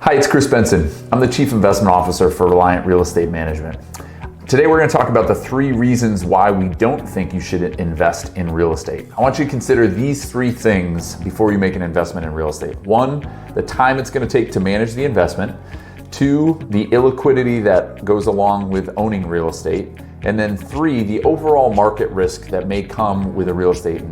Hi, it's Kris Benson. I'm the Chief Investment Officer for Reliant Real Estate Management. Today we're going to talk about the 3 reasons why we don't think you should invest in real estate. I want you to consider these 3 things before you make an investment in real estate. 1, the time it's going to take to manage the investment. 2, the illiquidity that goes along with owning real estate. And then 3, the overall market risk that may come with a real estate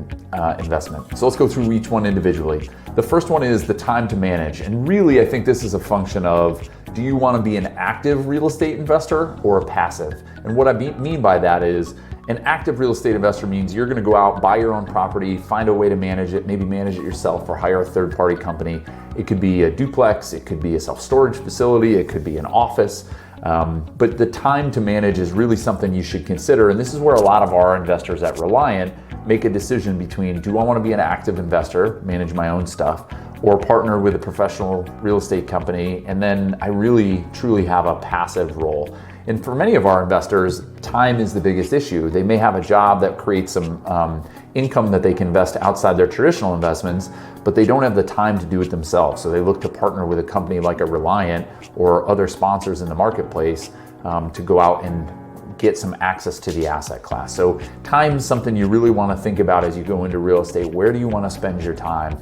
investment. So let's go through each one individually. The first one is the time to manage. And really, I think this is a function of, do you want to be an active real estate investor or a passive? And what I mean by that is, an active real estate investor means you're going to go out, buy your own property, find a way to manage it, maybe manage it yourself or hire a third-party company. It could be a duplex, it could be a self-storage facility, it could be an office. But the time to manage is really something you should consider. And this is where a lot of our investors at Reliant make a decision between, do I want to be an active investor, manage my own stuff, or partner with a professional real estate company, and then I really truly have a passive role. And for many of our investors, time is the biggest issue. They may have a job that creates some income that they can invest outside their traditional investments, but they don't have the time to do it themselves. So they look to partner with a company like a Reliant or other sponsors in the marketplace to go out and get some access to the asset class. So time is something you really want to think about as you go into real estate. Where do you want to spend your time?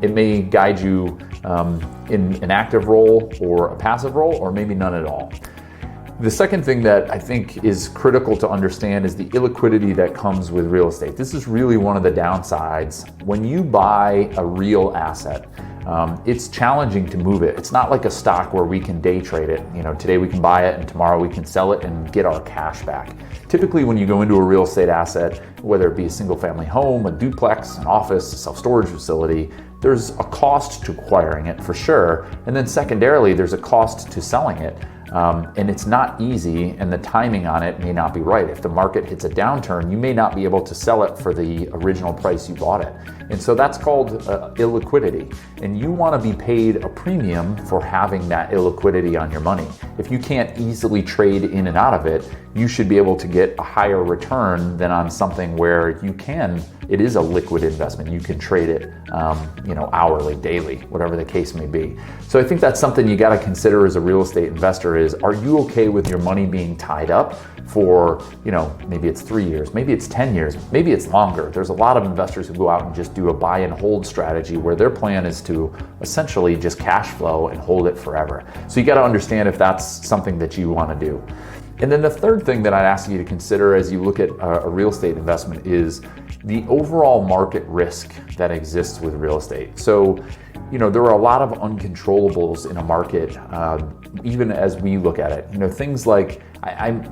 It may guide you in an active role or a passive role, or maybe none at all. The second thing that I think is critical to understand is the illiquidity that comes with real estate. This is really one of the downsides. When you buy a real asset, it's challenging to move it. It's not like a stock where we can day trade it. You know, today we can buy it and tomorrow we can sell it and get our cash back. Typically, when you go into a real estate asset, whether it be a single family home, a duplex, an office, a self-storage facility, there's a cost to acquiring it for sure. And then secondarily, there's a cost to selling it. And it's not easy, and the timing on it may not be right. If the market hits a downturn, you may not be able to sell it for the original price you bought it. And so that's called illiquidity. And you want to be paid a premium for having that illiquidity on your money. If you can't easily trade in and out of it, you should be able to get a higher return than on something where it is a liquid investment. You can trade it, hourly, daily, whatever the case may be. So I think that's something you got to consider as a real estate investor is, are you okay with your money being tied up for, maybe it's 3 years, maybe it's 10 years, maybe it's longer. There's a lot of investors who go out and just do a buy and hold strategy where their plan is to essentially just cash flow and hold it forever. So you got to understand if that's something that you want to do. And then the third thing that I'd ask you to consider as you look at a real estate investment is the overall market risk that exists with real estate. So, there are a lot of uncontrollables in a market, even as we look at it. Things like,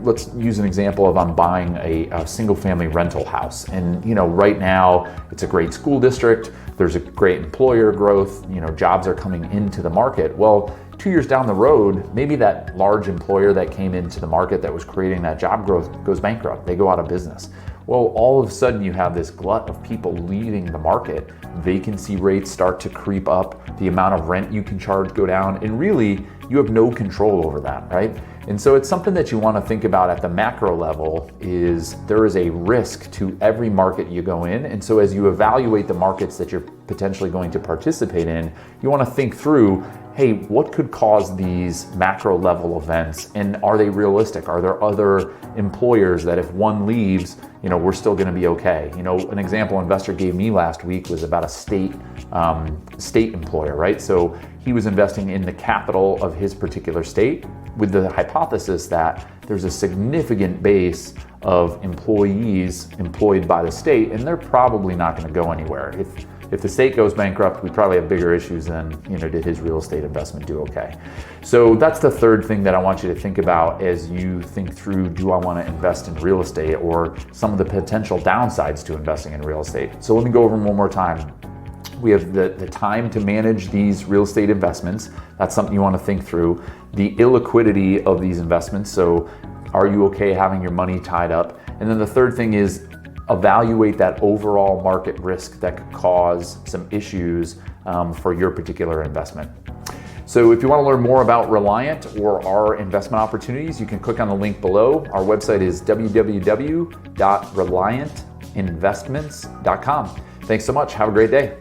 let's use an example of I'm buying a single family rental house. And, right now it's a great school district. There's a great employer growth, jobs are coming into the market. Well, 2 years down the road, maybe that large employer that came into the market that was creating that job growth goes bankrupt. They go out of business. Well, all of a sudden you have this glut of people leaving the market. Vacancy rates start to creep up. The amount of rent you can charge go down. And really, you have no control over that, right? And so it's something that you want to think about at the macro level is there is a risk to every market you go in. And so as you evaluate the markets that you're potentially going to participate in, you want to think through, hey, what could cause these macro level events, and are they realistic? Are there other employers that if one leaves, we're still going to be okay? An example an investor gave me last week was about a state employer, right? So he was investing in the capital of his particular state with the hypothesis that there's a significant base of employees employed by the state, and they're probably not going to go anywhere. If the state goes bankrupt, we probably have bigger issues than, did his real estate investment do okay? So that's the third thing that I want you to think about as you think through, do I want to invest in real estate, or some of the potential downsides to investing in real estate? So let me go over them one more time. We have the time to manage these real estate investments. That's something you want to think through. The illiquidity of these investments. So are you okay having your money tied up? And then the third thing is evaluate that overall market risk that could cause some issues for your particular investment. So if you want to learn more about Reliant or our investment opportunities, you can click on the link below. Our website is www.reliantinvestments.com. Thanks so much. Have a great day.